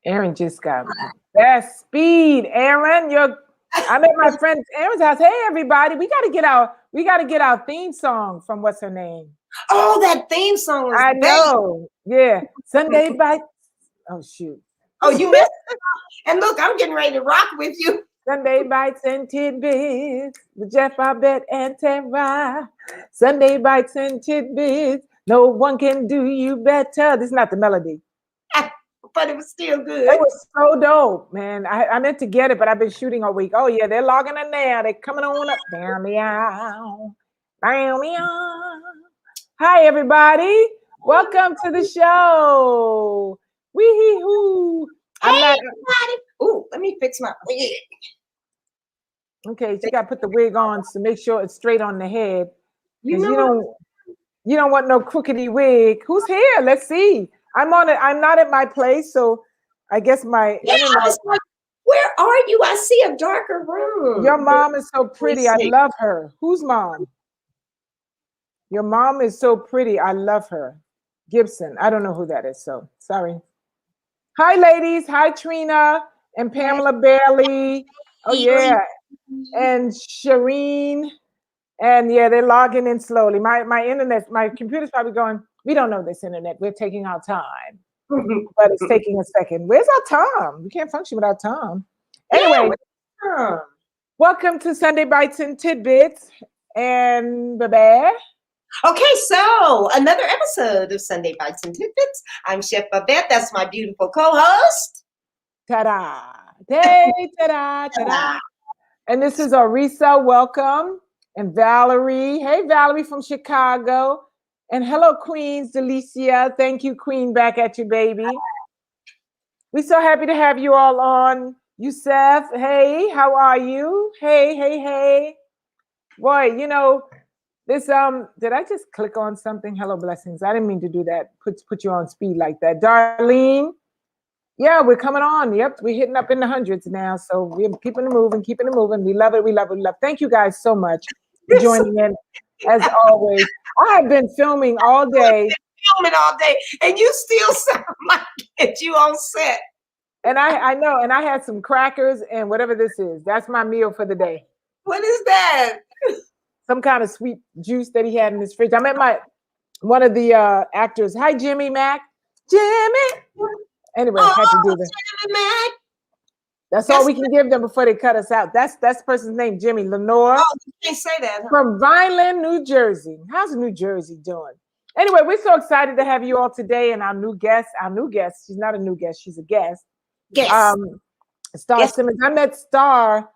Aaron just got best speed. Aaron, I'm at my friend Aaron's house. Hey everybody, we gotta get our theme song from what's her name? Oh, that theme song was I know. Yeah. Sunday Bites. Oh shoot. Oh, you missed it. And look, I'm getting ready to rock with you. Sunday Bites and Tidbits with Jeff, Bobette, and Tara. Sunday Bites and Tidbits. No one can do you better. This is not the melody. But it was still good. It was so dope, man. I meant to get it, but I've been shooting all week. Oh yeah, they're logging in there. They're coming on up. Down meow. Down meow. Hi everybody. Welcome to the show. Wee hoo. Hey everybody. Ooh, let me fix my wig. Okay, you gotta put the wig on to make sure it's straight on the head. You don't want no crookedy wig. Who's here? Let's see. I'm not at my place, so I guess my internet. I was like, where are you? I see a darker room. Your mom is so pretty. I love her. Whose mom? Your mom is so pretty. I love her. Gibson. I don't know who that is, so sorry. Hi, ladies. Hi, Trina and Pamela Bailey. Oh, yeah. And Shireen. And yeah, they're logging in slowly. My computer's probably going, we don't know this internet. We're taking our time. But it's taking a second. Where's our Tom? We can't function without Tom. Anyway, welcome to Sunday Bites and Tidbits. And Babette. Okay, so another episode of Sunday Bites and Tidbits. I'm Chef Babette. That's my beautiful co-host. Ta-da. Hey, ta-da, ta-da. And this is Arisa. Welcome. And Valerie. Hey, Valerie from Chicago. And hello, Queens, Delicia. Thank you, Queen. Back at you, baby. We're so happy to have you all on. Yusef, hey, how are you? Hey. Boy, you know, this, did I just click on something? Hello, blessings. I didn't mean to do that. Put you on speed like that. Darlene, yeah, we're coming on. Yep, we're hitting up in the hundreds now. So we're keeping it moving. We love it. Thank you guys so much for joining in. As always, I have been filming all day. And you still sound like you on set. And I know, and I had some crackers and whatever this is. That's my meal for the day. What is that? Some kind of sweet juice that he had in his fridge. I met one of the actors. Hi, Jimmy Mac. Jimmy. Anyway, I had to do this. Jimmy Mac. That's all we can give them before they cut us out. That's the person's name, Jimmy Lenore. Oh, you can't say that. Huh? From Vineland, New Jersey. How's New Jersey doing? Anyway, we're so excited to have you all today, and our new guest. She's not a new guest. She's a guest. Yes. Star Simmons. I met Star.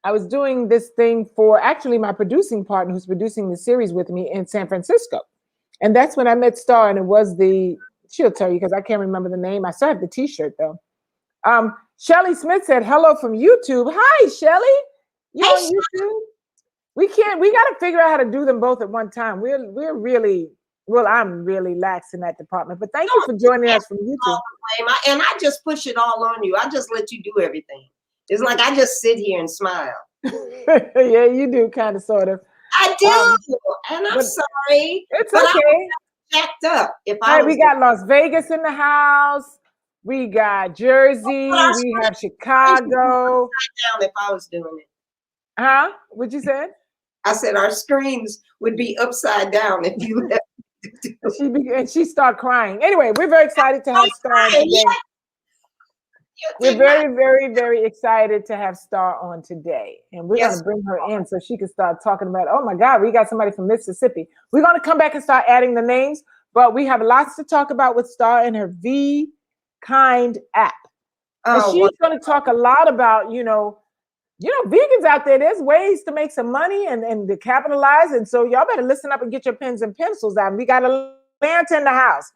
I was doing this thing for actually my producing partner who's producing the series with me in San Francisco. And that's when I met Star, and it was she'll tell you because I can't remember the name. I still have the t-shirt though. Shelly Smith said, hello from YouTube. Hi, Shelly. You on YouTube? We got to figure out how to do them both at one time. We're really, I'm really lax in that department, but thank you for joining us from YouTube. And I just push it all on you. I just let you do everything. It's like I just sit here and smile. Yeah, you do kind of, sort of. I do. And I'm sorry. It's okay. Jacked up. We got Las Vegas in the house. We got Jersey. We have Chicago. Down if I was doing it. Huh? What'd you say? I said our screens would be upside down if you left. She started crying. Anyway, we're very excited to have Star today. We're very, very, very excited to have Star on today. And we're going to bring her in so she can start talking about, oh my God, we got somebody from Mississippi. We're going to come back and start adding the names, but we have lots to talk about with Star and her vKind app. And she's going to talk a lot about, vegans out there, there's ways to make some money and to capitalize. And so y'all better listen up and get your pens and pencils out. We got a Lanta in the house.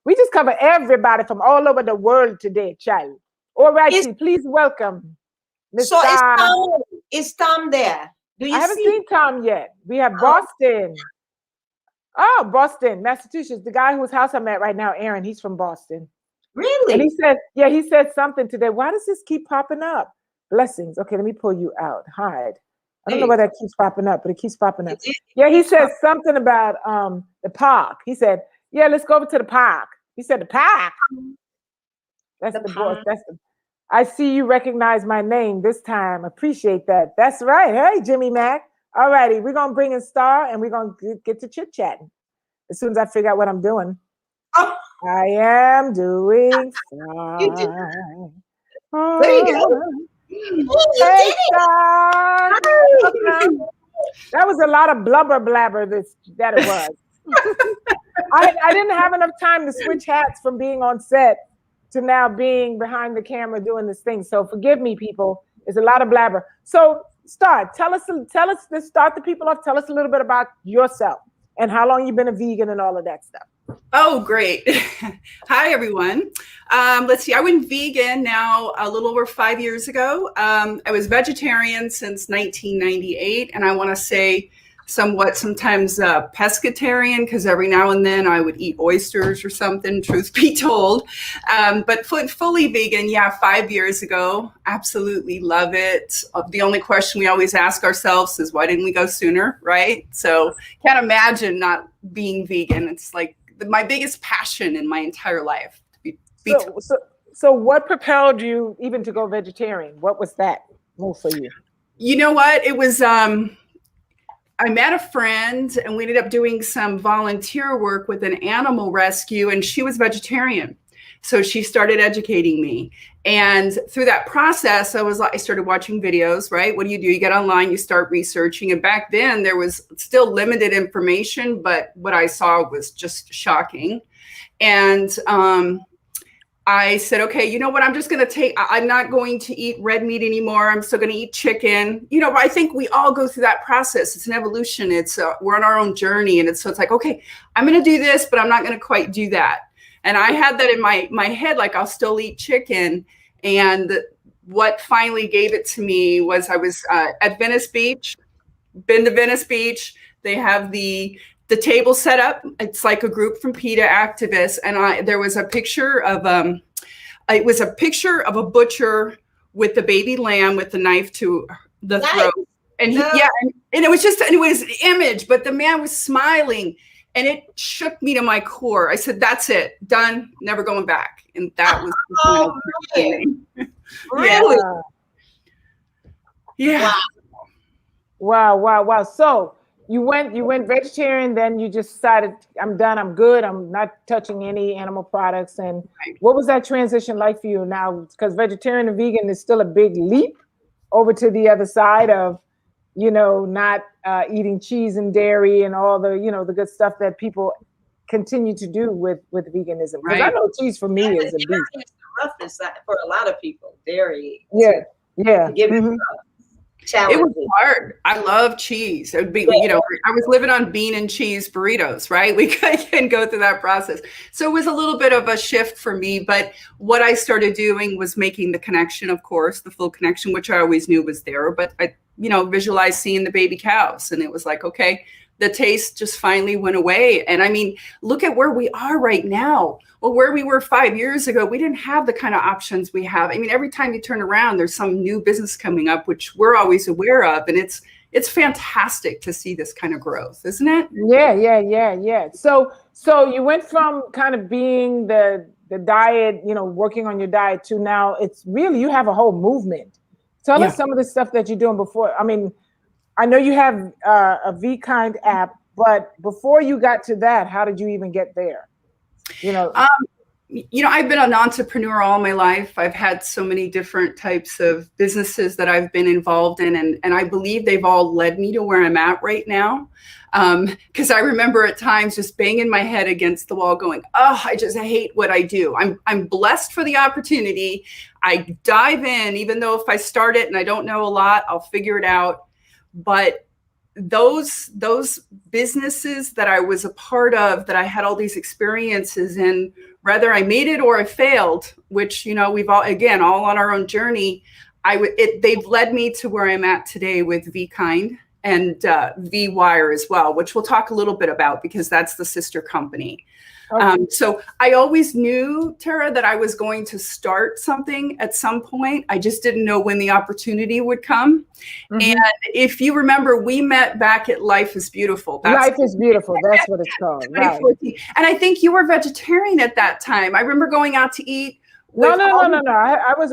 We just cover everybody from all over the world today, child. All right, please welcome Miss Star. Is Tom there? I haven't seen Tom yet. We have Boston. Oh, Boston, Massachusetts. The guy whose house I'm at right now, Aaron, he's from Boston. Really? And he said something today. Why does this keep popping up? Blessings. Okay, let me pull you out. Hide. I don't know why that keeps popping up, but it keeps popping up. Yeah, he said something about the park. He said, yeah, let's go over to the park. He said the park. That's The the boss. pie. I see you recognize my name this time. Appreciate that. That's right. Hey, Jimmy Mack. All righty. We're going to bring in Star and we're going to get to chit chatting as soon as I figure out what I'm doing. Oh, I am doing you did. fine. There you go. Oh, You hey, did it. Star. Hi. Welcome. That was a lot of blubber blabber that it was. I didn't have enough time to switch hats from being on set to now being behind the camera doing this thing. So forgive me, people. It's a lot of blabber. So tell us, let's start the people off. Tell us a little bit about yourself and how long you've been a vegan and all of that stuff. Oh, great. Hi, everyone. Let's see. I went vegan now a little over 5 years ago. I was vegetarian since 1998, and I want to say sometimes pescatarian, because every now and then I would eat oysters or something, truth be told. But fully vegan, 5 years ago. Absolutely love it. The only question we always ask ourselves is, why didn't we go sooner, right? So can't imagine not being vegan. It's like my biggest passion in my entire life. So what propelled you even to go vegetarian? What was that move for you? You know what? It was, I met a friend and we ended up doing some volunteer work with an animal rescue, and she was vegetarian. So she started educating me. And through that process, I started watching videos, right? What do? You get online, you start researching. And back then there was still limited information, but what I saw was just shocking. And I said, okay, you know what? I'm not going to eat red meat anymore. I'm still going to eat chicken. I think we all go through that process. It's an evolution. We're on our own journey. And it's like, okay, I'm going to do this, but I'm not going to quite do that. And I had that in my head, like I'll still eat chicken. And what finally gave it to me was I was at Venice Beach, been to Venice Beach. They have the table set up. It's like a group from PETA activists. And there was a picture of, it was a picture of a butcher with the baby lamb with the knife to the throat. And and it was an image, but the man was smiling. And it shook me to my core. I said, that's it, done, never going back. And that was really? Yeah. Wow. So you went vegetarian, then you just decided, I'm done, I'm good, I'm not touching any animal products. And what was that transition like for you now? Because vegetarian and vegan is still a big leap over to the other side of, not eating cheese and dairy and all the, the good stuff that people continue to do with veganism. Because I know cheese for me is a beast. It's the roughest for a lot of people, dairy. Yeah. It was hard. I love cheese. It would be, I was living on bean and cheese burritos, right? We couldn't go through that process. So it was a little bit of a shift for me. But what I started doing was making the connection, of course, the full connection, which I always knew was there. But I, visualized seeing the baby cows. And it was like, okay, the taste just finally went away. And I mean, look at where we are right now. Well, where we were 5 years ago, we didn't have the kind of options we have. I mean, every time you turn around, there's some new business coming up, which we're always aware of. And it's fantastic to see this kind of growth, isn't it? Yeah. So you went from kind of being the diet, working on your diet, to now it's really, you have a whole movement. Tell us some of the stuff that you're doing before. I mean, I know you have a vKind app, but before you got to that, how did you even get there? I've been an entrepreneur all my life. I've had so many different types of businesses that I've been involved in, and I believe they've all led me to where I'm at right now. Because I remember at times just banging my head against the wall going, I just hate what I do. I'm blessed for the opportunity. I dive in, even though if I start it and I don't know a lot, I'll figure it out. But those businesses that I was a part of, that I had all these experiences in, whether I made it or I failed, which, we've all on our own journey, they've led me to where I'm at today with vKind and V-Wire as well, which we'll talk a little bit about because that's the sister company. Okay. So I always knew, Tara, that I was going to start something at some point. I just didn't know when the opportunity would come. Mm-hmm. And if you remember, we met back at Life is Beautiful. Life is Beautiful. That's what it's called. Right. And I think you were vegetarian at that time. I remember going out to eat No, with no, all no, no, no. I was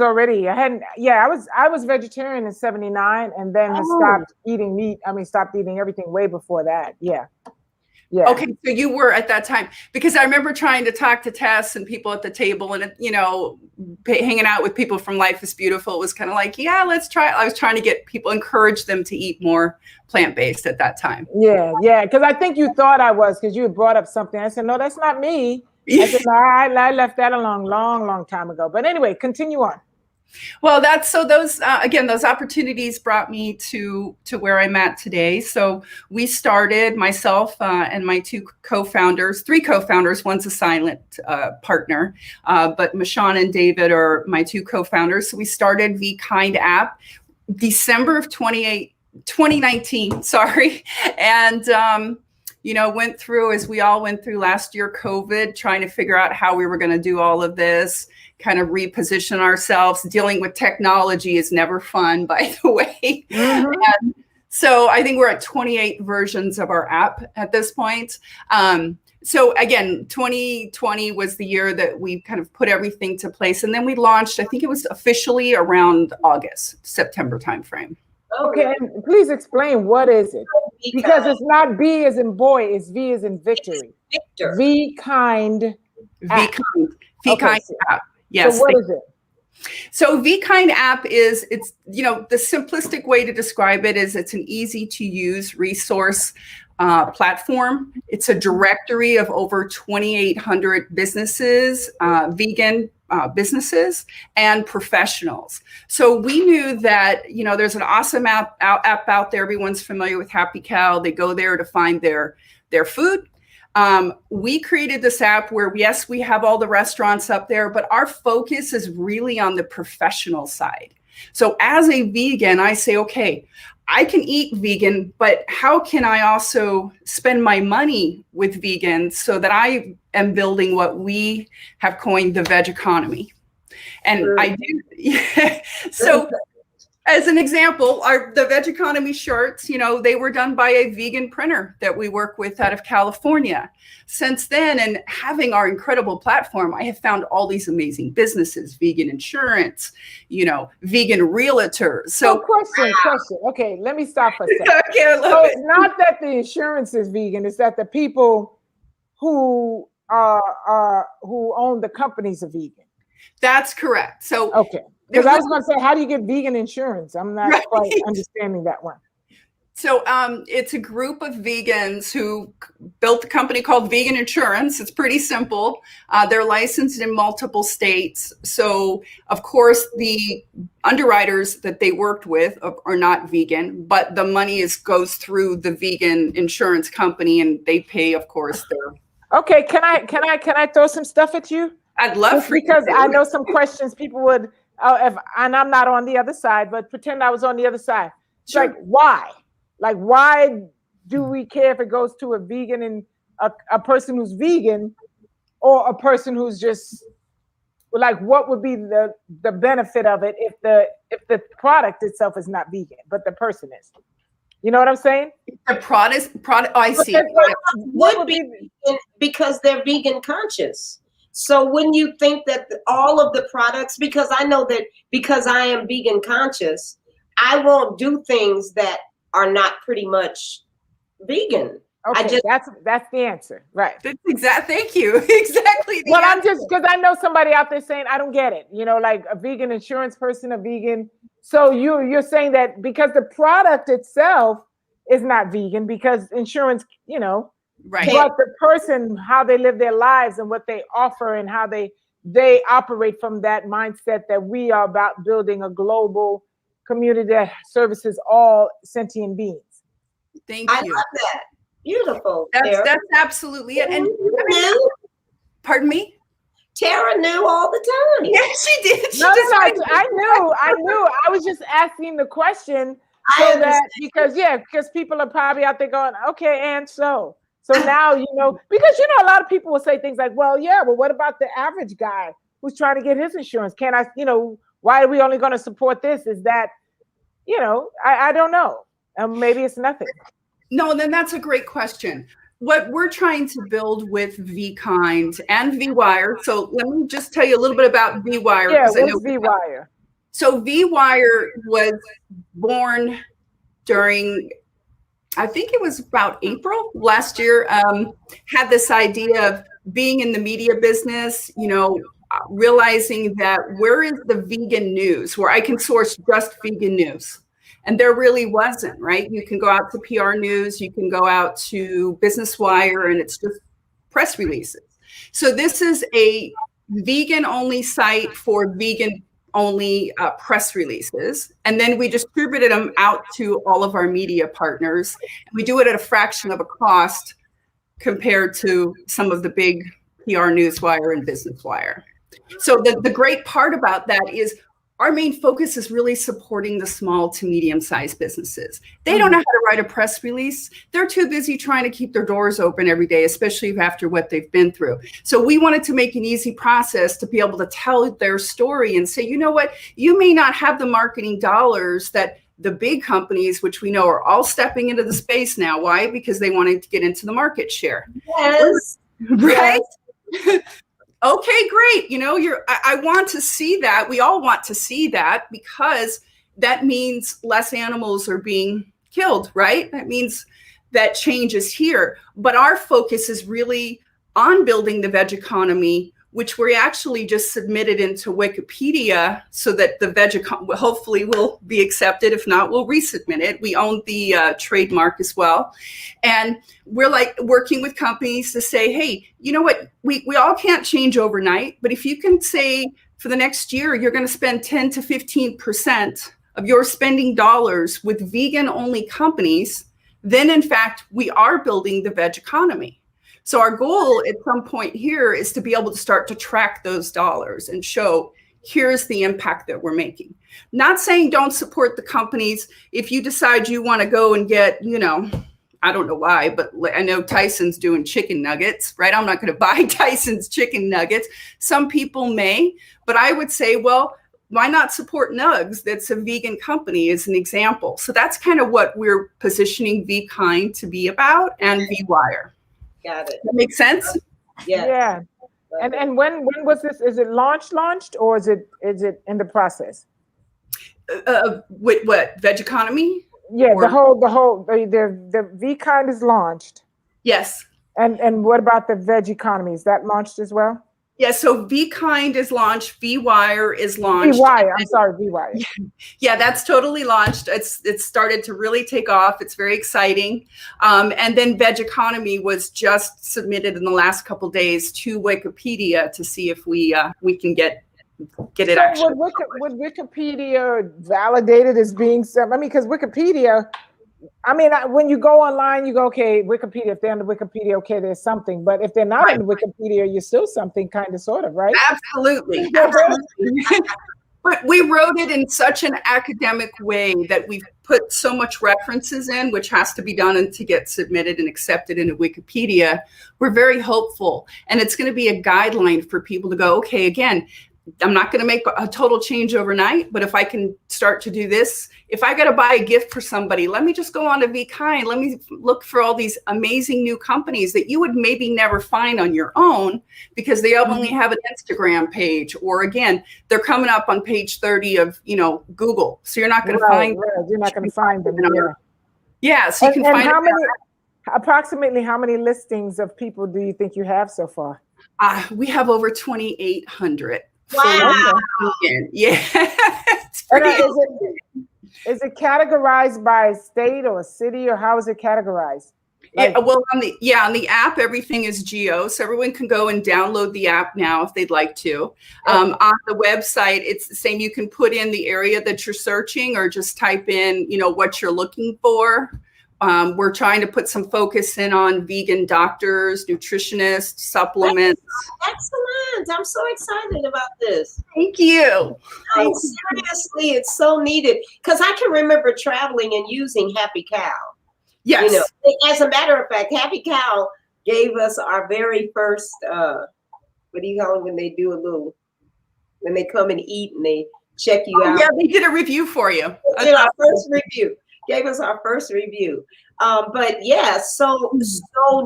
already I hadn't yeah, I was vegetarian in 79 and then had Oh, stopped eating meat. I mean stopped eating everything way before that. Yeah. Yeah. okay, so you were at that time, because I remember trying to talk to Tess and people at the table, and you know, hanging out with people from Life is Beautiful. It was kind of like, yeah, let's try. I was trying to get people, encourage them to eat more plant-based at that time. Yeah, yeah. Because I think you thought I was because you had brought up something. I said, no, that's not me. I said, no, I left that alone long time ago. But anyway, continue on. Well, that's so those again, those opportunities brought me to where I'm at today. So we started, myself and my two co-founders, three co-founders. One's a silent partner, but Michonne and David are my two co-founders. So we started vKind app December of 2019. Sorry, and you know, went through, as we all went through last year, COVID, trying to figure out how we were going to do all of this, kind of reposition ourselves. Dealing with technology is never fun, by the way. Mhm. And so I think we're at 28 versions of our app at this point. So again, 2020 was the year that we kind of put everything to place. And then we launched, I think it was officially around August, September timeframe. Okay, and please explain what is it? Because it's not B as in boy, it's V as in victory. Victor. vKind app. vKind Okay, app. Yes. So what is it? So vKind app is, it's, you know, the simplistic way to describe it is it's an easy to use resource platform. It's a directory of over 2,800 businesses, vegan businesses and professionals. So we knew that, you know, there's an awesome app out there. Everyone's familiar with Happy Cow. They go there to find their food. We created this app where, yes, we have all the restaurants up there, but our focus is really on the professional side. So as a vegan, I say, okay, I can eat vegan, but how can I also spend my money with vegans so that I am building what we have coined the veg economy? And I do. Yeah. So as an example, the veg economy shirts, you know, they were done by a vegan printer that we work with out of California. Since then, and having our incredible platform, I have found all these amazing businesses, vegan insurance, you know, vegan realtors. So question. Okay, let me stop for a second. Okay, I love So it. it's not that the insurance is vegan, it's that the people who own the companies are vegan. That's correct. So Okay. Because I was going to say, how do you get vegan insurance? I'm not Right. quite understanding that one. So it's a group of vegans who built a company called Vegan Insurance. It's pretty simple. They're licensed in multiple states. So, of course, the underwriters that they worked with are not vegan, but the money goes through the vegan insurance company, and they pay, of course, their. Okay, can I throw some stuff at you? I'd love Just for you because to. I know some questions people would, and I'm not on the other side, but pretend I was on the other side. Sure. Like, why? Like, why do we care if it goes to a vegan and a person who's vegan, or a person who's just like, what would be the benefit of it if the product itself is not vegan, but the person is? You know what I'm saying? The product. I see. Would be vegan because they're vegan conscious. So wouldn't you think that all of the products, because I know that because I am vegan conscious, I won't do things that are not pretty much vegan. Okay, that's the answer, right? That's exactly. Thank you. Exactly. Well, I'm just, because I know somebody out there saying, I don't get it. You know, like a vegan insurance person, a vegan. So you're saying that because the product itself is not vegan, because insurance, you know, Right. but the person, how they live their lives and what they offer and how they operate from that mindset that we are about building a global community that services all sentient beings. Thank I you. love that. Beautiful. That's absolutely it. And pardon me? Tara knew all the time. Yeah, she did. She No, just I knew. I was just asking the question so that because people are probably out there going, okay, and so now, you know, because, you know, a lot of people will say things like, well, what about the average guy who's trying to get his insurance? Can I, you know, why are we only going to support this? Is that, you know, I don't know. Maybe it's nothing. No, then that's a great question. what we're trying to build with vKind and vWire. So let me just tell you a little bit about vWire. Yeah, I know what's vWire? So vWire was born during, I think it was about April last year. Had this idea of being in the media business, realizing that where is the vegan news where I can source just vegan news? And there really wasn't, right? You can go out to PR News, you can go out to Business Wire, and it's just press releases. So this is a vegan only site for vegan only press releases. And then we distributed them out to all of our media partners. We do it at a fraction of a cost compared to some of the big PR Newswire and Business Wire. So the great part about that is our main focus is really supporting the small to medium-sized businesses. They don't know how to write a press release. They're too busy trying to keep their doors open every day, especially after what they've been through. So we wanted to make an easy process to be able to tell their story and say, you know what, you may not have the marketing dollars that the big companies, which we know are all stepping into the space now. Why? Because they wanted to get into the market share. Yes. Right? Yes. Okay, great. I want to see that. We all want to see that because that means less animals are being killed, right? That means that change is here. But our focus is really on building the veg economy, which we actually just submitted into Wikipedia so that the veg economy hopefully will be accepted. If not, we'll resubmit it. We own the trademark as well. And we're like working with companies to say, hey, you know what? We all can't change overnight, but if you can say for the next year, you're going to spend 10 to 15% of your spending dollars with vegan only companies, then in fact, we are building the veg economy. So our goal at some point here is to be able to start to track those dollars and show here's the impact that we're making. Not saying don't support the companies. If you decide you want to go and get, I don't know why, but I know Tyson's doing chicken nuggets, right? I'm not going to buy Tyson's chicken nuggets. Some people may, but I would say, well, why not support Nugs? That's a vegan company as an example. So that's kind of what we're positioning vKind to be about and vWire. Got it. That makes sense? Yeah. And when was this? Is it launched, or is it in the process? With what? Veg economy? Yeah, the vKind is launched. Yes. And what about the veg economy? Is that launched as well? Yeah, so vKind is launched, vWire is launched. vWire. Yeah, that's totally launched. It's started to really take off. It's very exciting. And then Veg Economy was just submitted in the last couple of days to Wikipedia to see if we can get it. So would Wikipedia validate it as being some? Because Wikipedia. When you go online, you go, okay, Wikipedia, if they're on the Wikipedia, okay, there's something. But if they're not on the Wikipedia, you're still something kind of, sort of, right? Absolutely. Absolutely. But we wrote it in such an academic way that we've put so much references in, which has to be done and to get submitted and accepted into Wikipedia. We're very hopeful. And it's going to be a guideline for people to go, okay, again, I'm not going to make a total change overnight, but if I can start to do this, if I got to buy a gift for somebody, let me just go on to vKind. Let me look for all these amazing new companies that you would maybe never find on your own because they only have an Instagram page, or again, they're coming up on page 30 of, Google. So you're not going to find them. You're not going to find them. Yeah. So you can find approximately how many listings of people do you think you have so far? We have over 2,800. Wow. Yeah. Is it categorized by state or city, or how is it categorized? On the app, everything is geo, so everyone can go and download the app now if they'd like to. On the website, it's the same. You can put in the area that you're searching, or just type in, what you're looking for. We're trying to put some focus in on vegan doctors, nutritionists, supplements. Excellent. I'm so excited about this. Thank you. Seriously, it's so needed. Because I can remember traveling and using Happy Cow. Yes. As a matter of fact, Happy Cow gave us our very first, what do you call it when they do when they come and eat and they check you out? Yeah, they did a review for you. They did our first review. gave us our first review. But yeah, so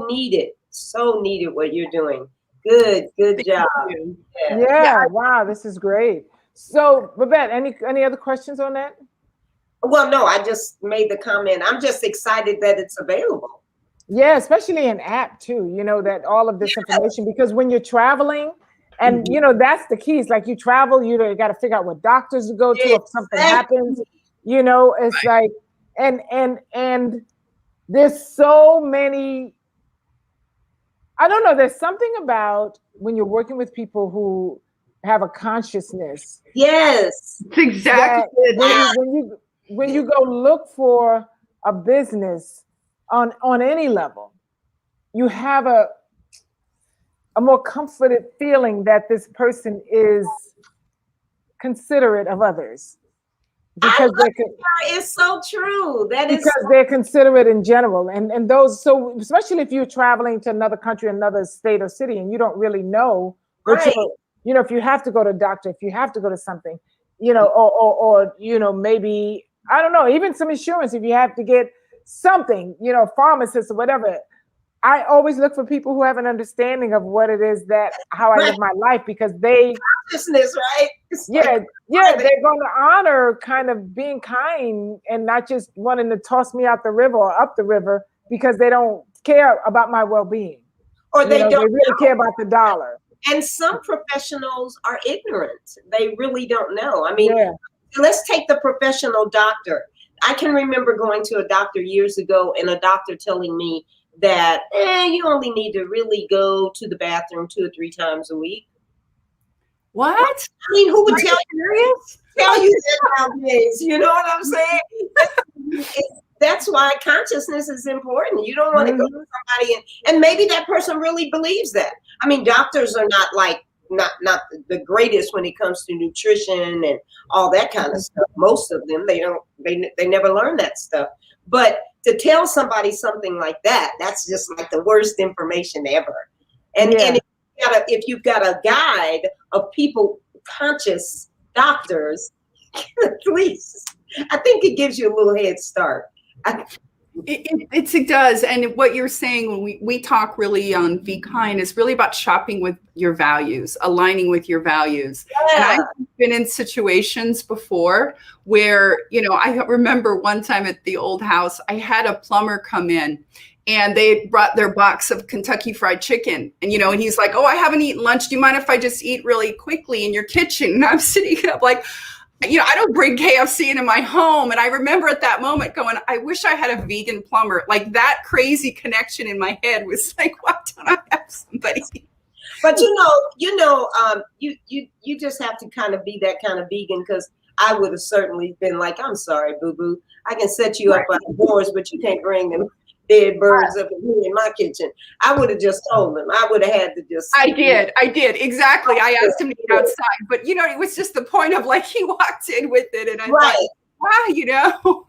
needed. So needed what you're doing. Good job. Yeah, wow, this is great. So, Babette, any other questions on that? Well, no, I just made the comment. I'm just excited that it's available. Yeah, especially an app too, that all of this information, because when you're traveling, and that's the key. It's like you travel, you got to figure out what doctors to go to if something happens. It's like, and there's so many. I don't know. There's something about when you're working with people who have a consciousness. Yes, exactly. When you go look for a business on any level, you have a more comforted feeling that this person is considerate of others. Because it's so true. They're considerate in general. And those, so especially if you're traveling to another country, another state or city, and you don't really know what if you have to go to a doctor, if you have to go to something, or maybe, I don't know, even some insurance, if you have to get something, pharmacist or whatever. I always look for people who have an understanding of what it is how I live my life, because consciousness, right? They're going to honor kind of being kind and not just wanting to toss me out the river or up the river because they don't care about my well-being. Or they don't really care about the dollar. And some professionals are ignorant. They really don't know. I mean, let's take the professional doctor. I can remember going to a doctor years ago and a doctor telling me that you only need to really go to the bathroom 2 or 3 times a week. What? I mean, who would tell you that nowadays? You know what I'm saying? That's why consciousness is important. You don't want to go to somebody and maybe that person really believes that. I mean, doctors are not the greatest when it comes to nutrition and all that kind of stuff. Most of them, they never learn that stuff. But to tell somebody something like that, that's just like the worst information ever. And if you've got a guide of people, conscious doctors, please, I think it gives you a little head start. It does. And what you're saying when we talk really on vKind is really about shopping with your values, aligning with your values. And I've been in situations before where, I remember one time at the old house, I had a plumber come in and they brought their box of Kentucky Fried Chicken. And, and he's like, oh, I haven't eaten lunch. Do you mind if I just eat really quickly in your kitchen? And I'm sitting up like, I don't bring KFC into my home. And I remember at that moment going, I wish I had a vegan plumber. Like that crazy connection in my head was like, why don't I have somebody? But you just have to kind of be that kind of vegan, because I would have certainly been like, I'm sorry, boo-boo. I can set you up outdoors, but you can't bring them dead birds up in my kitchen. I would have just told them. I would have had to just. I did. Exactly. I asked him to eat outside, but it was just the point of like, he walked in with it and I thought, wow,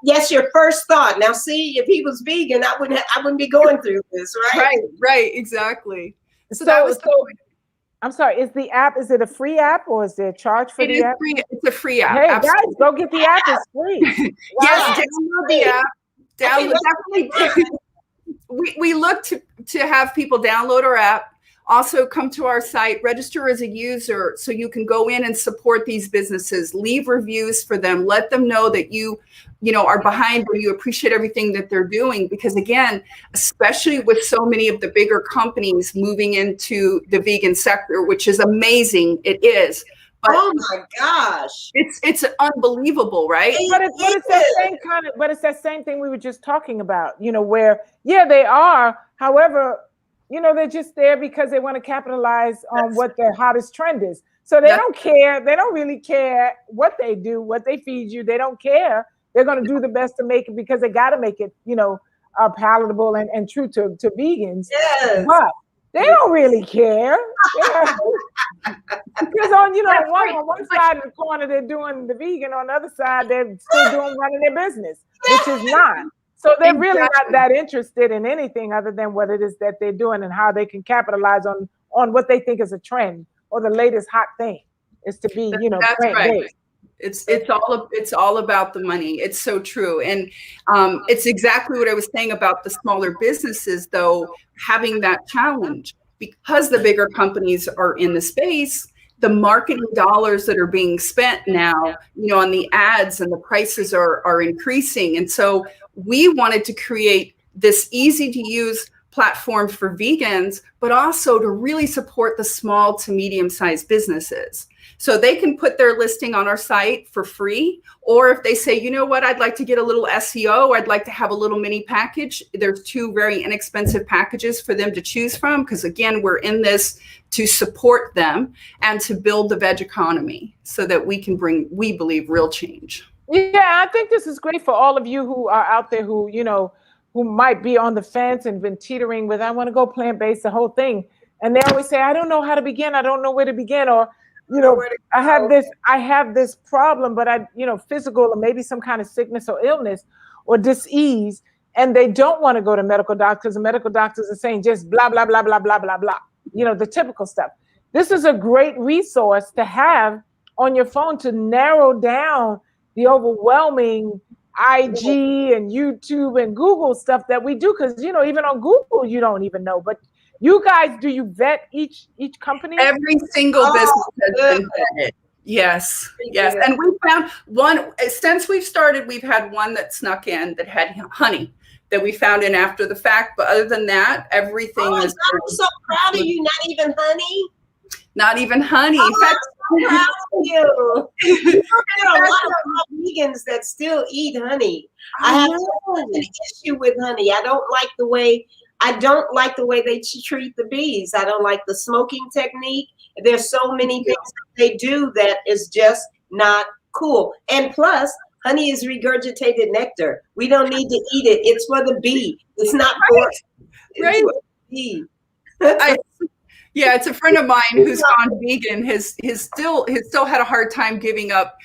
That's your first thought. Now, see, if he was vegan, I wouldn't be going through this, right? Right. Exactly. So that was the point. I'm sorry, is it a free app or is there a charge for the app? It's a free app. Hey, guys, go get the app. It's free. Yes, download the app. We look to have people download our app, also come to our site, register as a user so you can go in and support these businesses, leave reviews for them, let them know that you are behind or you appreciate everything that they're doing. Because again, especially with so many of the bigger companies moving into the vegan sector, which is amazing, it is. But oh my gosh, it's unbelievable, right? But it's that same thing we were just talking about, where they are. However, they're just there because they want to capitalize on what the hottest trend is. So they don't care. They don't really care what they do, what they feed you. They don't care. They're going to do the best to make it because they got to make it, palatable and true to vegans. Yes. But they don't really care. Because on one side of the corner they're doing the vegan, on the other side they're still running their business, which is not. So they're really not that interested in anything other than what it is that they're doing and how they can capitalize on what they think is a trend or the latest hot thing is to be, That's plant-based. It's all about the money. It's so true. And it's exactly what I was saying about the smaller businesses, though, having that challenge because the bigger companies are in the space. The marketing dollars that are being spent now, on the ads, and the prices are increasing. And so we wanted to create this easy to use platform for vegans, but also to really support the small to medium sized businesses. So they can put their listing on our site for free. Or if they say, you know what, I'd like to get a little SEO, I'd like to have a little mini package. There's 2 very inexpensive packages for them to choose from. Because again, we're in this to support them and to build the veg economy so that we can bring, we believe, real change. Yeah, I think this is great for all of you who are out there who, who might be on the fence and been teetering with, I want to go plant-based, the whole thing. And they always say, I don't know how to begin. I don't know where to begin. Or, I have this problem, but physical or maybe some kind of sickness or illness or disease. And they don't want to go to medical doctors. The medical doctors are saying just blah, blah, blah, blah, blah, blah, blah. The typical stuff. This is a great resource to have on your phone to narrow down the overwhelming IG and YouTube and Google stuff that we do. Because, even on Google, you don't even know. But you guys, do you vet each company? Every single business has been vetted. Yes. And we found one, since we've started, we've had one that snuck in that had honey that we found in after the fact. But other than that, everything is. I'm so proud of you. Not even honey? Not even honey. In fact, I'm so proud of you. There are a lot of vegans that still eat honey. I have an issue with honey. I don't like the way they treat the bees. I don't like the smoking technique. There's so many things that they do that is just not cool. And plus, honey is regurgitated nectar. We don't need to eat it. It's for the bee. It's not for the bee. Yeah, it's a friend of mine who's gone vegan. Has still had a hard time giving up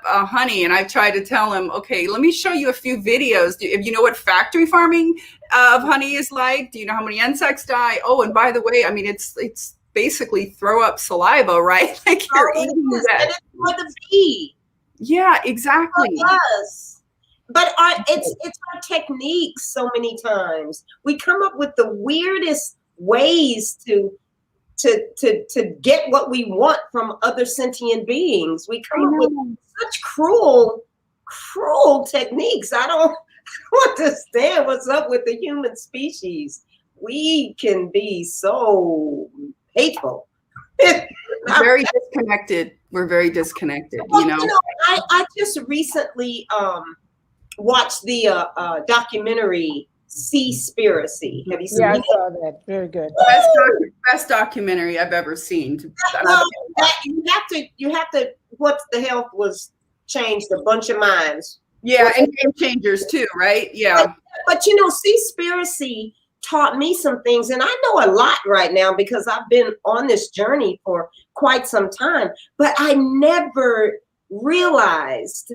honey, and I've tried to tell him, okay, let me show you a few videos. If you know what factory farming of honey is like, do you know how many insects die? Oh, and by the way, I mean it's basically throw up saliva, right? Like you're eating that. And it's for the bee. Yeah, exactly. Yes. But it's our techniques so many times. We come up with the weirdest ways to get what we want from other sentient beings. We come up with such cruel techniques. I don't understand what's up with the human species. We can be so hateful. Very disconnected. We're very disconnected. I just recently watched the documentary Seaspiracy. Have you seen it? Yeah, I saw that. Very good. Best documentary I've ever seen. You have to. What the hell was changed a bunch of minds. Yeah, and game changers too, right? Yeah. But Seaspiracy taught me some things, and I know a lot right now because I've been on this journey for quite some time. But I never realized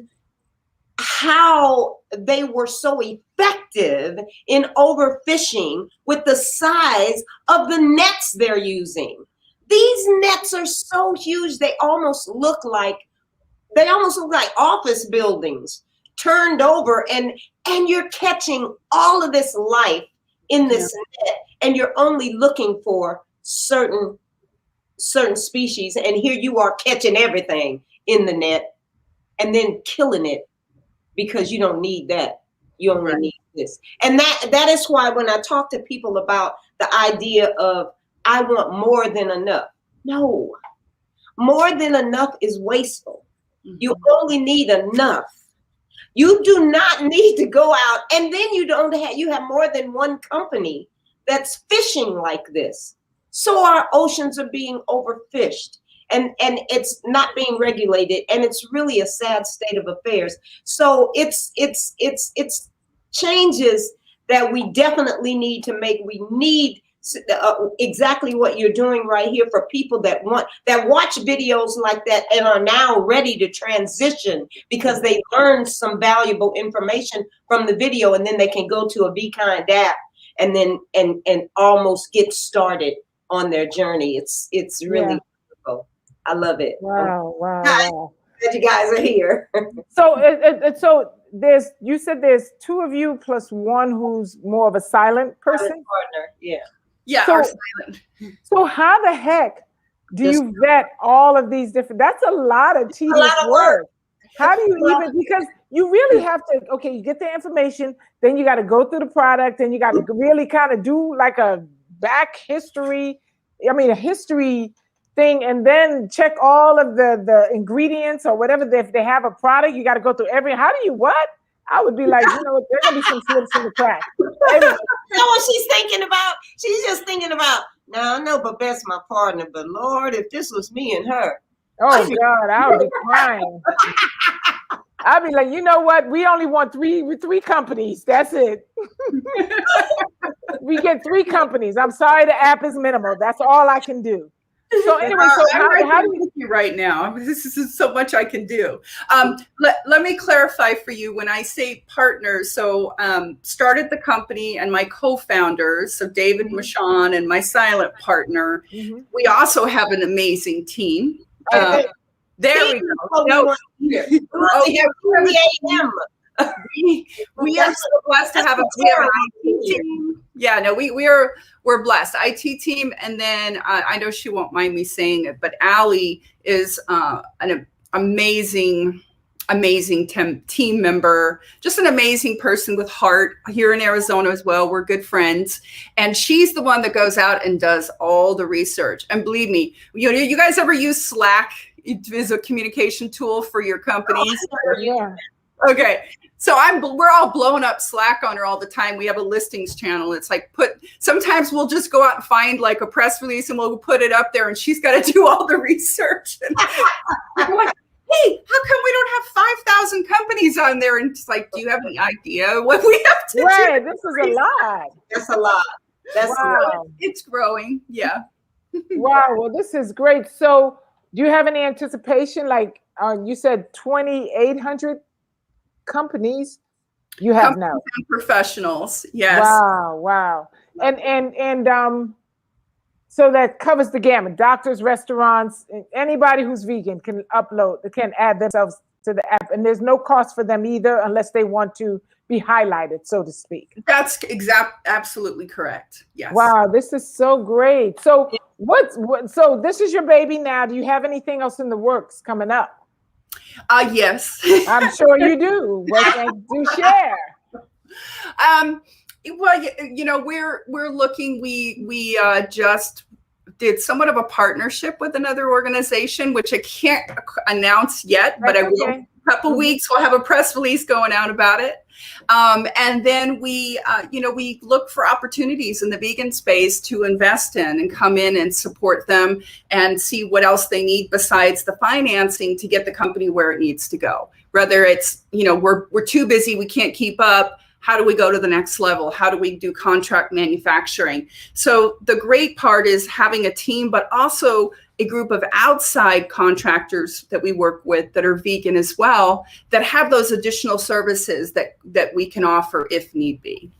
how they were so effective in overfishing with the size of the nets they're using. These nets are so huge, they almost look like office buildings turned over, and you're catching all of this life in this net, and you're only looking for certain species, and here you are catching everything in the net and then killing it because you don't need that. You only need this. And that is why when I talk to people about the idea of I want more than enough. No, more than enough is wasteful. You only need enough. You do not need to go out, and then you have more than one company that's fishing like this. So our oceans are being overfished, and it's not being regulated, and it's really a sad state of affairs. So it's changes that we definitely need to make. We need exactly what you're doing right here for people that watch videos like that and are now ready to transition because they learned some valuable information from the video, and then they can go to a vKind app and then and almost get started on their journey. It's really beautiful. I love it. Wow. that you guys are here. So you said there's two of you plus one who's more of a silent person. Partner, yeah. Yeah, So- our silent. So how the heck do you vet all of these different? That's a lot of tedious work. How do you even, because you really have to, okay, you get the information, then you got to go through the product, and you got to really kind of do like a history thing, and then check all of the ingredients or whatever. If they have a product, you got to go through how do you what? I would be like, there's gonna be some slips in the crack. You know what she's thinking about? She's just thinking about, now I know Babette's my partner, but Lord, if this was me and her. Oh God, I would be crying. I'd be like, you know what? We only want three companies. That's it. We get 3 companies. I'm sorry, the app is minimal. That's all I can do. So anyway, how do you right now? This is so much I can do. Let me clarify for you when I say partners. So started the company and my co-founders, so David Michon and my silent partner. Mm-hmm. We also have an amazing team. There we go. No. We are so blessed to have an IT team. Yeah, no, we're blessed. IT team, and then I know she won't mind me saying it, but Allie is an amazing team member, just an amazing person with heart here in Arizona as well. We're good friends, and she's the one that goes out and does all the research. And believe me, you guys ever use Slack as a communication tool for your companies? Yeah. Okay. So we're all blowing up Slack on her all the time. We have a listings channel. It's like sometimes we'll just go out and find like a press release and we'll put it up there, and she's got to do all the research. And I'm like, hey, how come we don't have 5,000 companies on there? And it's like, do you have any idea what we have to do? Right, this is a lot. That's a lot. Wow. It's growing. Yeah. Wow. Well, this is great. So do you have any anticipation? Like you said, 2,800 companies you have now. And professionals. Yes. Wow. And so that covers the gamut. Doctors, restaurants, anybody who's vegan can add themselves to the app, and there's no cost for them either unless they want to be highlighted, so to speak. That's absolutely correct. Yes. Wow, this is so great. So so this is your baby now. Do you have anything else in the works coming up? Yes. I'm sure you do. What can you share? Well, we're looking. We just did somewhat of a partnership with another organization, which I can't announce yet, but I will. In a couple weeks, we'll have a press release going out about it. And then we look for opportunities in the vegan space to invest in and come in and support them and see what else they need besides the financing to get the company where it needs to go. Whether it's, we're too busy, we can't keep up. How do we go to the next level? How do we do contract manufacturing? So the great part is having a team, but also a group of outside contractors that we work with that are vegan as well, that have those additional services that we can offer if need be.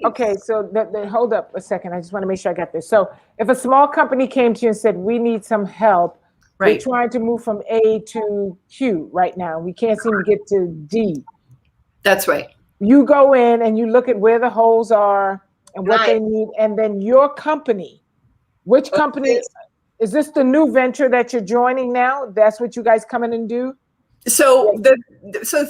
Okay, so hold up a second. I just want to make sure I got this. So if a small company came to you and said, we need some help, right. We're trying to move from A to Q right now. We can't seem to get to D. That's right. You go in and you look at where the holes are and what they need. And then your company, which company, is this the new venture that you're joining now? That's what you guys come in and do? So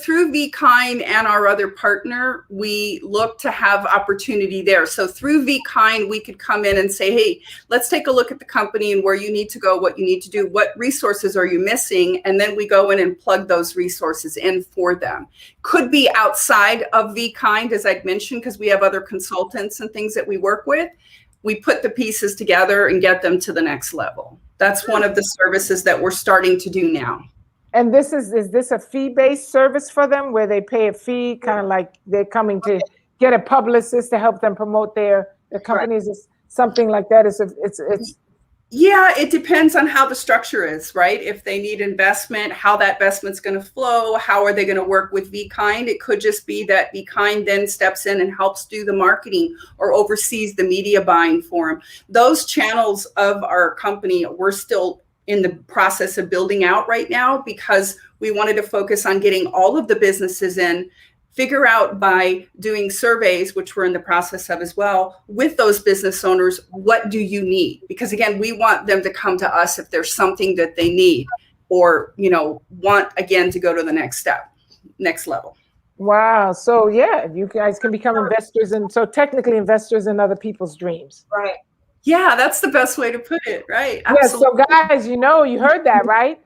through vKind and our other partner, we look to have opportunity there. So through vKind, we could come in and say, hey, let's take a look at the company and where you need to go, what you need to do, what resources are you missing? And then we go in and plug those resources in for them. Could be outside of vKind, as I'd mentioned, because we have other consultants and things that we work with. We put the pieces together and get them to the next level. That's one of the services that we're starting to do now. And is this a fee-based service for them where they pay a fee, kind of like they're coming to get a publicist to help them promote their companies? Right. Something like that. Yeah, it depends on how the structure is, right? If they need investment, how that investment's going to flow, how are they going to work with vKind? It could just be that vKind then steps in and helps do the marketing or oversees the media buying for them. Those channels of our company, we're still in the process of building out right now, because we wanted to focus on getting all of the businesses in, figure out by doing surveys, which we're in the process of as well, with those business owners, what do you need? Because again, we want them to come to us if there's something that they need, or, want again to go to the next step, next level. Wow. So yeah, you guys can become investors, and so technically investors in other people's dreams. Right. Yeah, that's the best way to put it. Right. Yes. So guys, you heard that, right?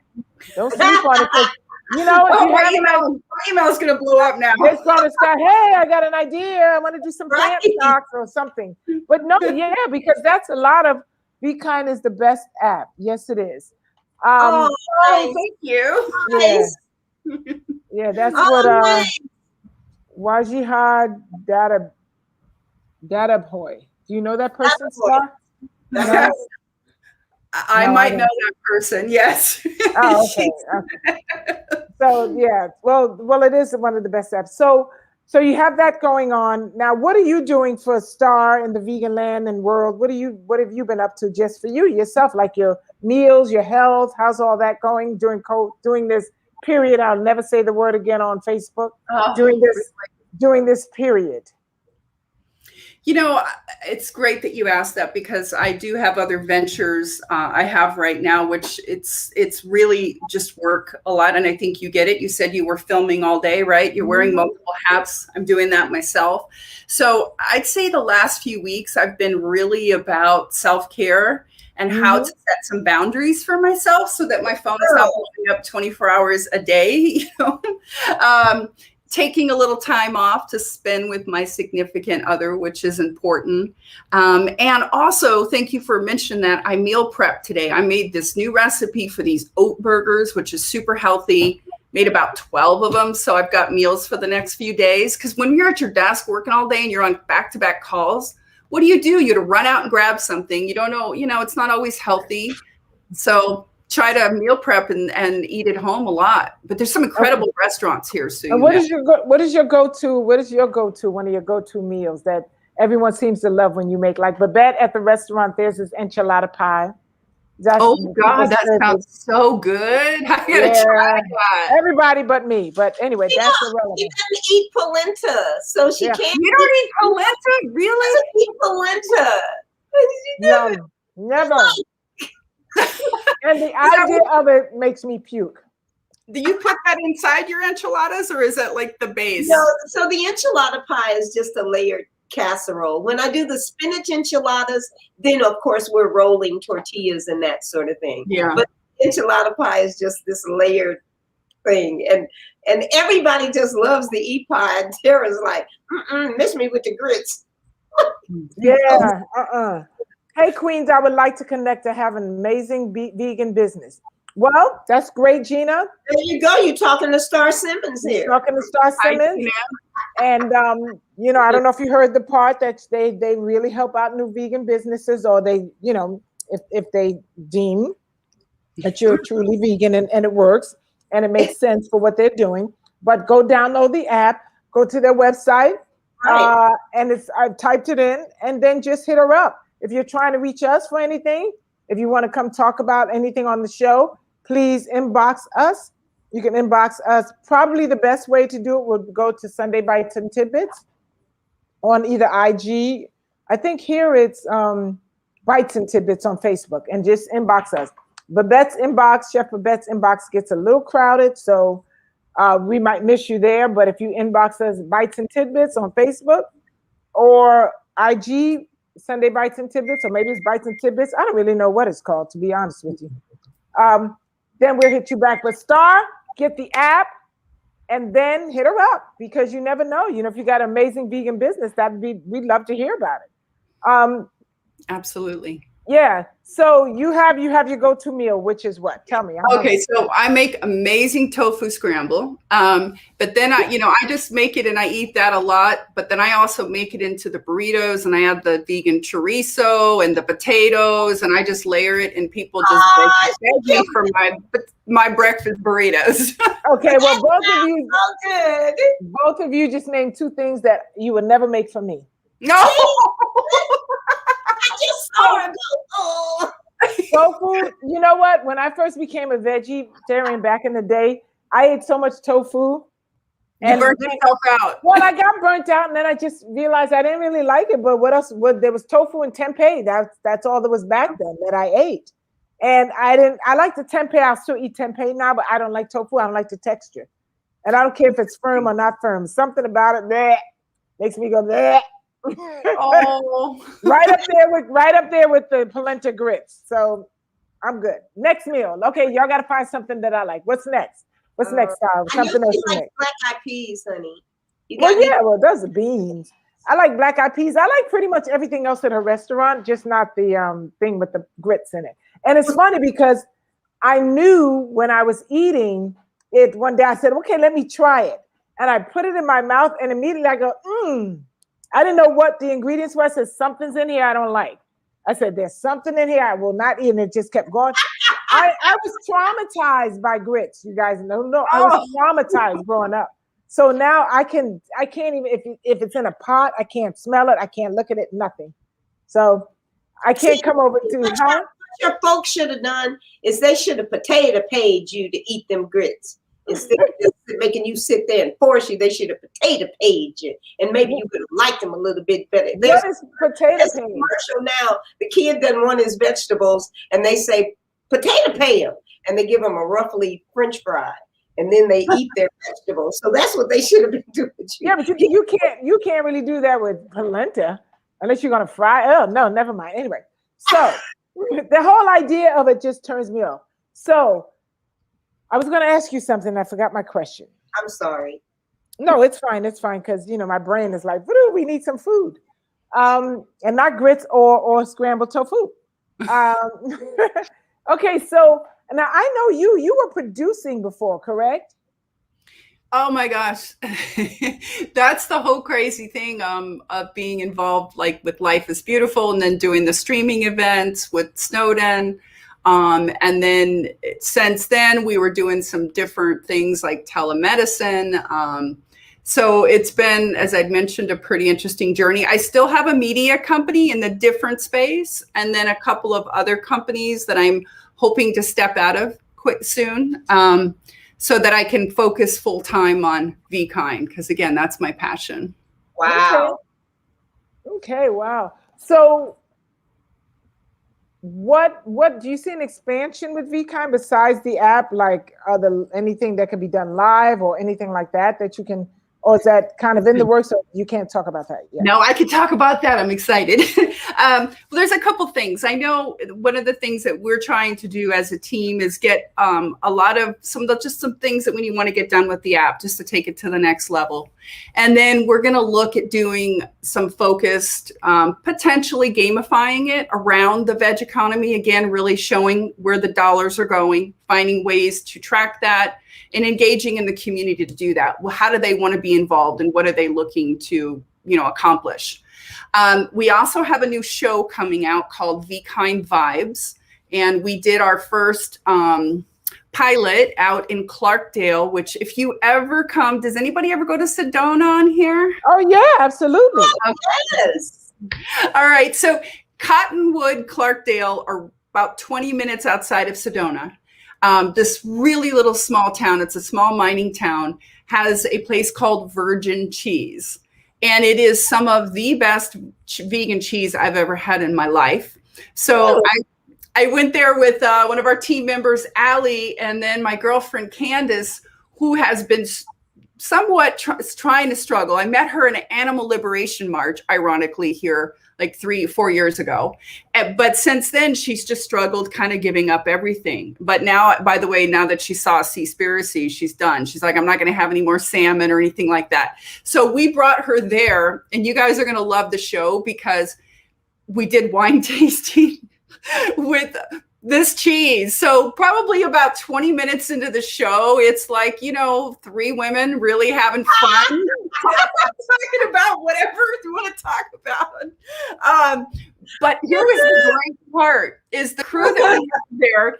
Don't sleep on it. If you have my email's going to blow up now. It's going to start, hey, I got an idea. I want to do some plant stocks or something. But no, yeah, because that's a lot of vKind is the best app. Yes, it is. Nice. Thank you. Yeah, yeah, that's what Wajihad Dadabhoy. Do you know that person, Star? No? I might know that person. Yes. Oh, okay. So yeah, well, it is one of the best apps. So you have that going on now. What are you doing for Star in the vegan land and world? What have you been up to just for you yourself, like your meals, your health? How's all that going during this period? I'll never say the word again on Facebook. During this period. It's great that you asked that, because I do have other ventures I have right now, which it's really just work a lot. And I think you get it. You said you were filming all day, right? You're wearing multiple hats. I'm doing that myself. So I'd say the last few weeks I've been really about self-care and how to set some boundaries for myself so that my phone is not blowing up 24 hours a day, taking a little time off to spend with my significant other, which is important. And also, thank you for mentioning that. I meal prep today. I made this new recipe for these oat burgers, which is super healthy. Made about 12 of them. So I've got meals for the next few days. Because when you're at your desk working all day and you're on back-to-back calls, what do? You to run out and grab something. You don't know, it's not always healthy. So try to meal prep and eat at home a lot. But there's some incredible restaurants here. So what is your go-to? What is your go-to? One of your go-to meals that everyone seems to love when you make? Like Babette at the restaurant, there's this enchilada pie. God, that sounds so good. I gotta try that. Everybody but me. But anyway, that's irrelevant. She doesn't eat polenta, so she can't. You don't eat polenta? Really? Eat polenta. No, never. And the idea of it makes me puke. Do you put that inside your enchiladas, or is that like the base? No, so the enchilada pie is just a layered casserole. When I do the spinach enchiladas, then of course we're rolling tortillas and that sort of thing. Yeah. But enchilada pie is just this layered thing. And everybody just loves the e pie. And Tara's like, miss me with the grits. Yeah. Hey, Queens, I would like to connect to have an amazing vegan business. Well, that's great, Gina. There you go. You're talking to Star Simmons here. Talking to Star Simmons. And, I don't know if you heard the part that they really help out new vegan businesses, or they, if they deem that you're truly vegan and it works and it makes sense for what they're doing. But go download the app, go to their website, and I've typed it in, and then just hit her up. If you're trying to reach us for anything, if you want to come talk about anything on the show, please inbox us. You can inbox us. Probably the best way to do it would go to Sunday Bites and Tidbits on either IG. I think here it's Bites and Tidbits on Facebook, and just inbox us. Babette's inbox, Chef Babette's inbox gets a little crowded, so we might miss you there. But if you inbox us Bites and Tidbits on Facebook or IG, Sunday Bites and Tidbits, or maybe it's Bites and Tidbits. I don't really know what it's called, to be honest with you. Then we'll hit you back. But Star, get the app and then hit her up, because you never know. If you got an amazing vegan business, we'd love to hear about it. Absolutely. Yeah. So you have your go-to meal, which is what? Tell me. Okay, so I make amazing tofu scramble. But then I just make it and I eat that a lot. But then I also make it into the burritos, and I add the vegan chorizo and the potatoes, and I just layer it, and people just beg me for my breakfast burritos. Okay, well, both of you just named two things that you would never make for me. No. I just saw her go, oh. Tofu, you know what? When I first became a vegetarian back in the day, I ate so much tofu. You burnt yourself out. Well, I got burnt out, and then I just realized I didn't really like it. But what else? There was tofu and tempeh. That's all there was back then that I ate. And I didn't. I like the tempeh. I'll still eat tempeh now, but I don't like tofu. I don't like the texture, and I don't care if it's firm or not firm. Something about it bleh, makes me go bleh. Oh, right up there with the polenta grits. So I'm good. Next meal. Okay, y'all got to find something that I like. What's next? What's next, Tyler? Something else like next. black-eyed peas, honey. Well, those are beans. I like black-eyed peas. I like pretty much everything else at a restaurant, just not the thing with the grits in it. And it's funny because I knew when I was eating it one day, I said, okay, let me try it. And I put it in my mouth, and immediately I go, I didn't know what the ingredients were. I said, something's in here I don't like. I said, there's something in here I will not eat. And it just kept going. I was traumatized by grits. You guys know. No, I was traumatized growing up. So now I can't even, if it's in a pot, I can't smell it. I can't look at it, nothing. So I can't come over to, what your folks should have done is they should have potato paid you to eat them grits. Instead of just making you sit there and force you, they should have potato paid you, and maybe you would have liked them a little bit better. What is potato paid? Commercial now. The kid doesn't want his vegetables, and they say potato pay him, and they give him a roughly French fry, and then they eat their vegetables. So that's what they should have been doing. Yeah, but you can't really do that with polenta unless you're gonna fry. Oh no, never mind. Anyway, so the whole idea of it just turns me off. So I was going to ask you something. I forgot my question. I'm sorry. No, it's fine. It's fine. Because, my brain is like, we need some food. And not grits or scrambled tofu. Okay. So now I know you were producing before, correct? Oh my gosh. That's the whole crazy thing of being involved with Life is Beautiful and then doing the streaming events with Snowden. And then since then, we were doing some different things like telemedicine. So it's been, as I'd mentioned, a pretty interesting journey. I still have a media company in the different space, and then a couple of other companies that I'm hoping to step out of quite soon, so that I can focus full time on vKind, because again, that's my passion. Wow. Okay. Wow. So what do you see an expansion with vKind besides the app, like anything that can be done live or anything like that you can, or is that kind of in the works, or you can't talk about that yet? No, I can talk about that. I'm excited. Well, there's a couple things. I know one of the things that we're trying to do as a team is get a lot of some things that we want to get done with the app, just to take it to the next level. And then we're going to look at doing some focused, potentially gamifying it around the veg economy. Again, really showing where the dollars are going, finding ways to track that, and engaging in the community to do that. Well, how do they want to be involved, and what are they looking to, accomplish? We also have a new show coming out called vKind Vibes, and we did our first pilot out in Clarkdale, which if you ever come, does anybody ever go to Sedona on here? Oh yeah, absolutely. Yes. All right. So Cottonwood, Clarkdale are about 20 minutes outside of Sedona. This really little small town, it's a small mining town, has a place called Virgin Cheese. And it is some of the best vegan cheese I've ever had in my life. So I went there with one of our team members, Allie, and then my girlfriend, Candace, who has been somewhat trying to struggle. I met her in an animal liberation march, ironically, here like 3-4 years ago. But since then, she's just struggled, kind of giving up everything. But now, by the way, now that she saw Seaspiracy, she's done. She's like, I'm not going to have any more salmon or anything like that. So we brought her there, and you guys are going to love the show because we did wine tasting with this cheese. So probably about 20 minutes into the show, it's like, 3 women really having fun talking about whatever you want to talk about. But here was the great part, is the crew that we had there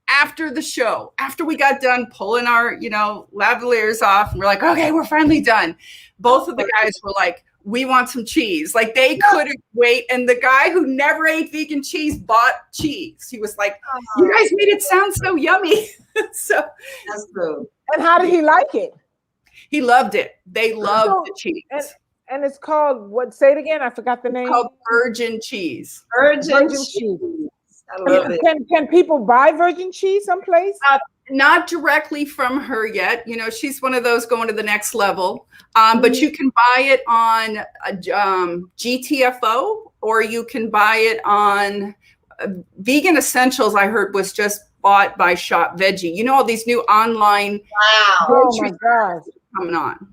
after the show, after we got done pulling our, lavaliers off, and we're like, okay, we're finally done. Both of the guys were like, we want some cheese. Like they couldn't wait. And the guy who never ate vegan cheese bought cheese. He was like, you guys made it sound so yummy. So That's true. And how did he like it? he loved it. They loved the cheese. And it's called what? Say it again. I forgot the name. It's called virgin cheese. Virgin cheese. I love it. Can people buy virgin cheese someplace? Not directly from her yet. You know, she's one of those going to the next level. But you can buy it on GTFO, or you can buy it on Vegan Essentials. I heard was just bought by Shop Veggie. You know, all these new online. Wow. Oh my God. Coming on.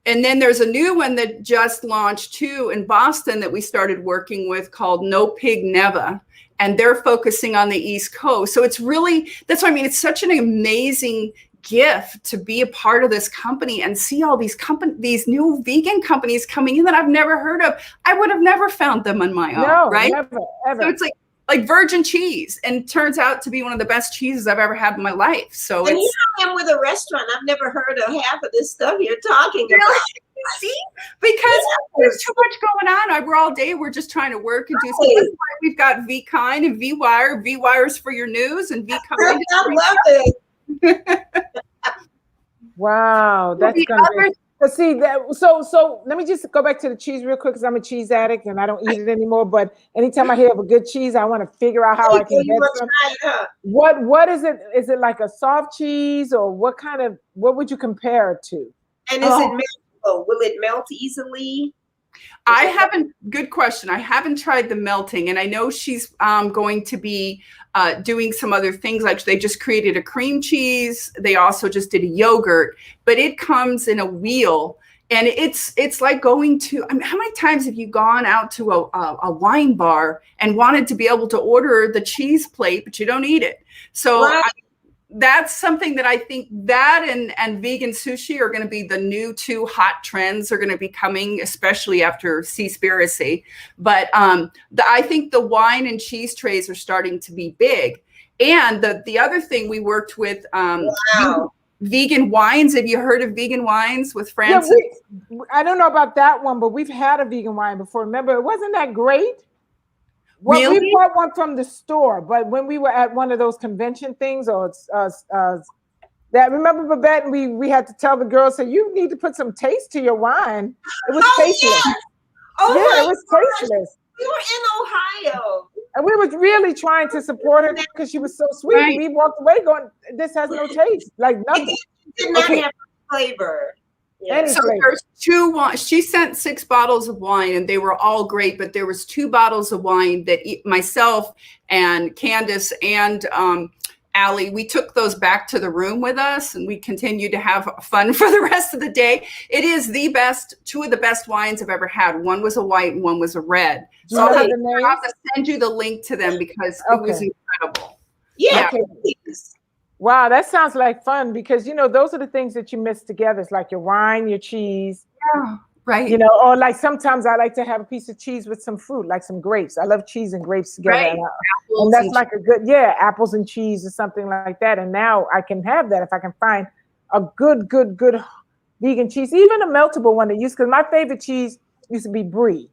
And then there's a new one that just launched too in Boston that we started working with called No Pig Neva. And they're focusing on the East Coast. So it's really, that's what I mean. It's such an amazing gift to be a part of this company and see all these new vegan companies coming in that I've never heard of. I would have never found them on my own, right? Never, ever. So it's like virgin cheese, and it turns out to be one of the best cheeses I've ever had in my life. So and I'm with a restaurant. I've never heard of half of this stuff you're talking about. See, because there's too much going on. We're all day. We're just trying to work and do something. That's why we've got vKind and vWire. vWire's for your news, and vKind. I love it. Wow, that's gonna be. But see that. So let me just go back to the cheese real quick because I'm a cheese addict and I don't eat it anymore. But anytime I hear of a good cheese, I want to figure out how I can get some. What is it? Is it like a soft cheese, or what would you compare it to? And is it meltable? Will it melt easily? Good question. I haven't tried the melting, and I know she's going to be doing some other things. Like they just created a cream cheese. They also just did a yogurt, but it comes in a wheel, and it's like going to, I mean, how many times have you gone out to a wine bar and wanted to be able to order the cheese plate, but you don't eat it? So that's something that I think that and vegan sushi are going to be the new two hot trends are going to be coming, especially after Seaspiracy. But I think the wine and cheese trays are starting to be big. And the other thing we worked with vegan wines. Have you heard of vegan wines with Francis? Yeah, I don't know about that one, but we've had a vegan wine before. Remember, it wasn't that great. Well, really? We bought one from the store, but when we were at one of those convention things, or that, remember, Babette, and we had to tell the girls, say, you need to put some taste to your wine. It was tasteless. Yes. Oh, it was tasteless. We were in Ohio. And we were really trying to support her because she was so sweet. Right. We walked away going, this has no taste, like nothing. It did not have flavor. Yeah. So there's two. She sent 6 bottles of wine, and they were all great. But there was 2 bottles of wine that myself and Candace and Allie, we took those back to the room with us, and we continued to have fun for the rest of the day. It is the best, 2 of the best wines I've ever had. One was a white and one was a red. So I'll have to send you the link to them because it was incredible. Yeah. Okay. Wow, that sounds like fun because, those are the things that you mix together. It's like your wine, your cheese. Yeah, right. Or like sometimes I like to have a piece of cheese with some fruit, like some grapes. I love cheese and grapes together. Right. And that's like a good, apples and cheese or something like that. And now I can have that if I can find a good vegan cheese, even a meltable one to use. Because my favorite cheese used to be brie,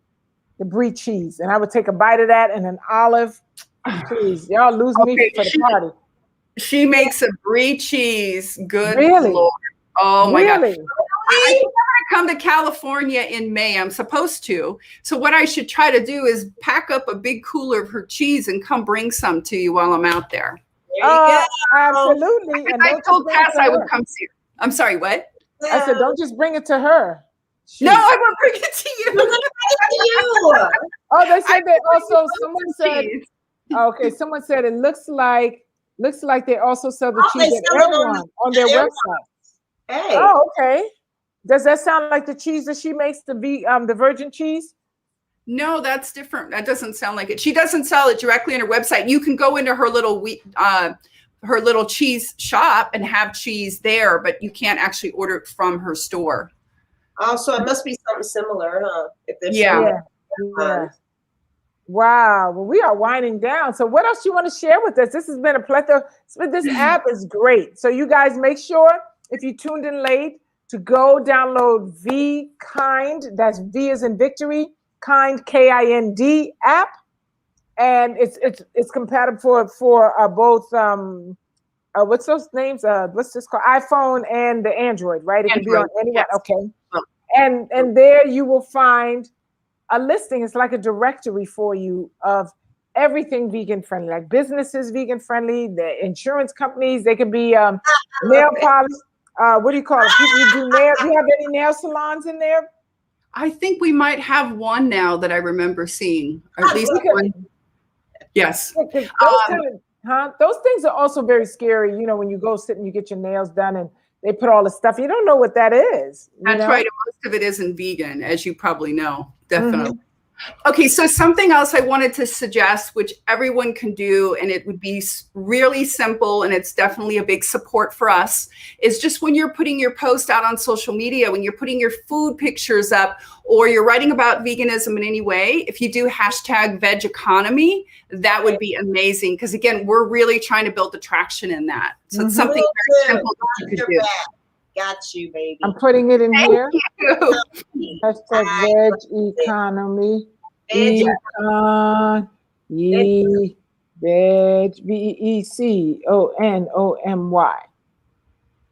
the brie cheese. And I would take a bite of that and an olive. Please, y'all lose me for the party. She makes a brie cheese. Good really? Lord. Oh my God. Really? I think I'm going to come to California in May. I'm supposed to. So what I should try to do is pack up a big cooler of her cheese and come bring some to you while I'm out there. There you go. Absolutely. And I told Cass I would come see her. I'm sorry, what? I said, don't just bring it to her. Jeez. No, I won't bring it to you. Oh, they said that also. Someone said, okay, someone said it looks like they also sell the cheese at Erewhon on their website. Hey. Oh, okay. Does that sound like the cheese that she makes, the virgin cheese? No, that's different. That doesn't sound like it. She doesn't sell it directly on her website. You can go into her little cheese shop and have cheese there, but you can't actually order it from her store. Oh, so it must be something similar, huh? Yeah. Wow. Well, we are winding down. So what else do you want to share with us? This has been a plethora. This app is great. So you guys make sure, if you tuned in late, to go download vKind. That's V as in victory, Kind, KIND app, and it's compatible for both what's those names? What's this called? iPhone and the Android, right? It can be on anyone. Yes. Okay. And there you will find a listing. It's like a directory for you of everything vegan friendly, like businesses vegan friendly, the insurance companies. They could be nail polish. What do you call it? People who do nail. Do you have any nail salons in there? I think we might have one now that I remember seeing, or at least one. Yes. Those things are also very scary. You know, when you go sit and you get your nails done and they put all the stuff, you don't know what that is. That's right. Most of it isn't vegan, as you probably know. Definitely. Okay, so something else I wanted to suggest, which everyone can do, and it would be really simple, and it's definitely a big support for us, is just when you're putting your post out on social media, when you're putting your food pictures up, or you're writing about veganism in any way, if you do hashtag vEconomy, that would be amazing. Because again, we're really trying to build attraction in that. So it's something very simple that you could do. Got you, baby. I'm putting it in here. You. Hashtag vEconomy. Veg, VEECONOMY.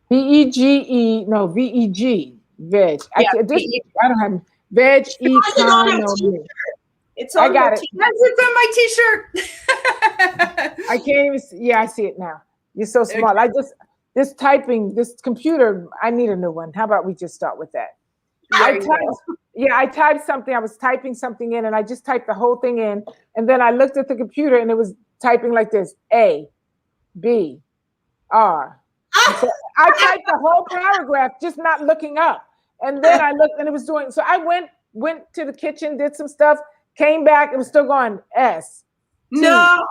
VEGE, no, VEG, veg. I don't have veg economy. It's on I got it. It's on my t-shirt. I can't even see. Yeah, I see it now. You're so smart. This typing, this computer, I need a new one. How about we just start with that? I typed something. I was typing something in, and I just typed the whole thing in. And then I looked at the computer, and it was typing like this: A, B, R. So I typed the whole paragraph, just not looking up. And then I looked, and it was doing. So I went to the kitchen, did some stuff, came back. It was still going S. No.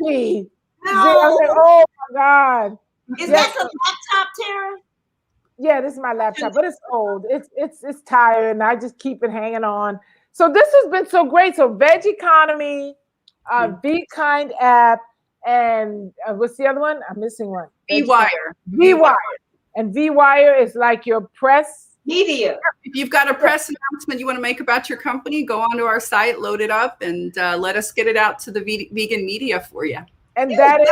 T. No. I was like, oh my God. Is that the laptop, Tara? Yeah, this is my laptop, but it's old. It's tired, and I just keep it hanging on. So this has been so great. So vEconomy, vKind app, and what's the other one? I'm missing one. V-Wire. V-Wire. And V-Wire is like your press media. If you've got a press announcement you want to make about your company, go onto our site, load it up, and let us get it out to the vegan media for you. And there is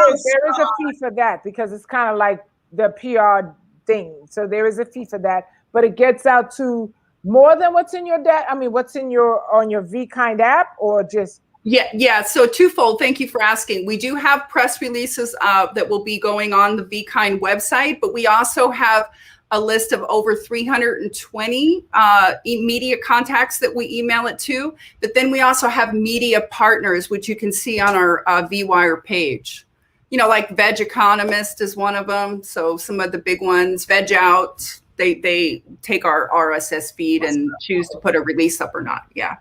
a fee for that, because it's kind of like the PR thing. So there is a fee for that, but it gets out to more than what's in your what's in on your vKind app, or just Yeah. So twofold. Thank you for asking. We do have press releases that will be going on the vKind website, but we also have a list of over 320 media contacts that we email it to. But then we also have media partners, which you can see on our V-Wire page. You know, like Veg Economist is one of them. So some of the big ones, Veg Out, they take our RSS feed and choose to put a release up or not. Yeah.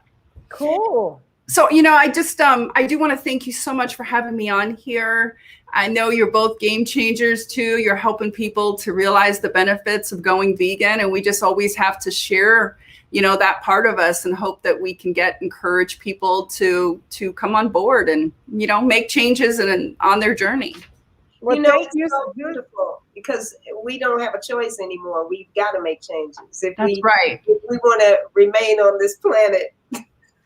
Cool. So, you know, I just, I do want to thank you so much for having me on here. I know you're both game changers too. You're helping people to realize the benefits of going vegan. And we just always have to share, you know, that part of us, and hope that we can encourage people to come on board and, you know, make changes on their journey. Well, you know, it's so beautiful, because we don't have a choice anymore. We've got to make changes. If we want to remain on this planet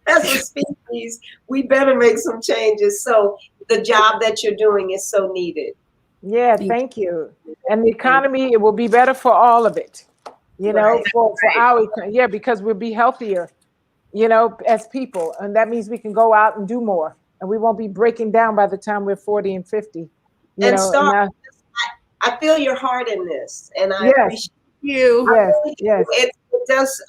as a species, we better make some changes. So the job that you're doing is so needed. Yeah, thank you. And the economy, it will be better for all of it, you know, for our, because we'll be healthier, you know, as people. And that means we can go out and do more, and we won't be breaking down by the time we're 40 and 50. And Star, I feel your heart in this, and I appreciate you. Yes. It does.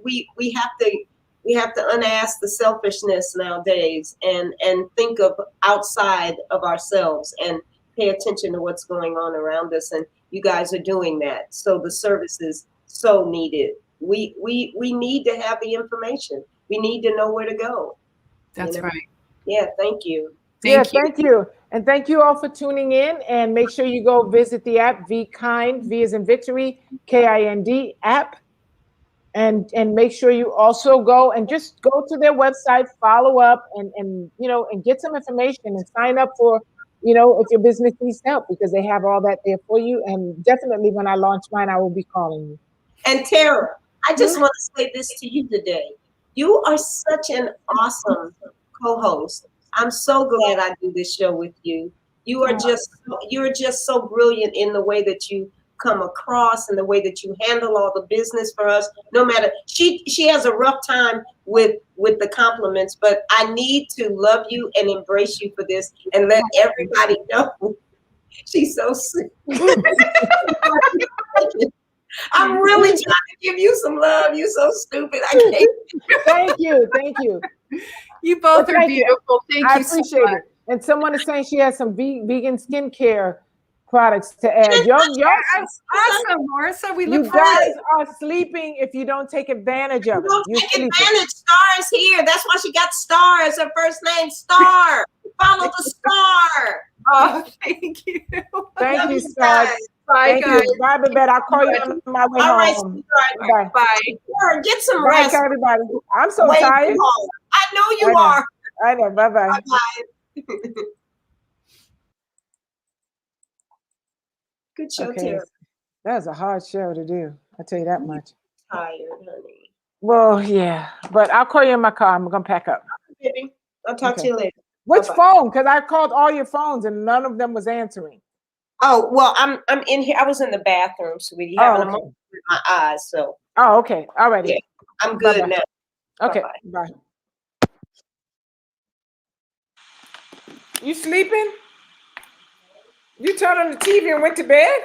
We have to unask the selfishness nowadays, and think of outside of ourselves and pay attention to what's going on around us. And you guys are doing that. So the service is so needed. We need to have the information. We need to know where to go. That's right. Yeah. Thank you. Thank you. And thank you all for tuning in, and make sure you go visit the app, vKind, V as in victory, KIND app. And make sure you also go and just go to their website, follow up, and you know, and get some information and sign up for, you know, if your business needs help, because they have all that there for you. And definitely when I launch mine, I will be calling you. And Tara, I just want to say this to you today. You are such an awesome co-host. I'm so glad I do this show with you. You're just so brilliant in the way that you come across and the way that you handle all the business for us. No matter she has a rough time with the compliments, but I need to love you and embrace you for this and let everybody know she's so sick. I'm really trying to give you some love. You're so stupid. I can't. Thank you. Thank you. You both are beautiful. Thank you so appreciate much. it. And someone is saying she has some vegan skincare products to add. That's awesome, Marissa. We look you forward. guys are sleeping if you don't take advantage of it. Don't You're take sleeping. advantage. Star is here. That's why she got Star as her first name. Star. Follow the star. Oh, thank you. Thank you, Star. Bye, Thank guys. you. Bye, Babette. I'll call you on my way All right, home. sweetheart. Bye. Bye. Get some Bye, rest. everybody. I'm so Way tired. too long. I know you are. I know. Bye-bye. Bye-bye. Good show, Okay. Tara. That was a hard show to do. I'll tell you that much. Tired, honey. Well, yeah. But I'll call you in my car. I'm going to pack up. Baby, I'll talk to you later. Which Bye-bye. phone? Because I called all your phones and none of them was answering. Oh, well, I'm in here. I was in the bathroom, sweetie, having a moment with my eyes. So. Oh, okay. All righty. Yeah, I'm good Bye-bye. now. Okay. Bye-bye. Bye. You sleeping? You turned on the TV and went to bed?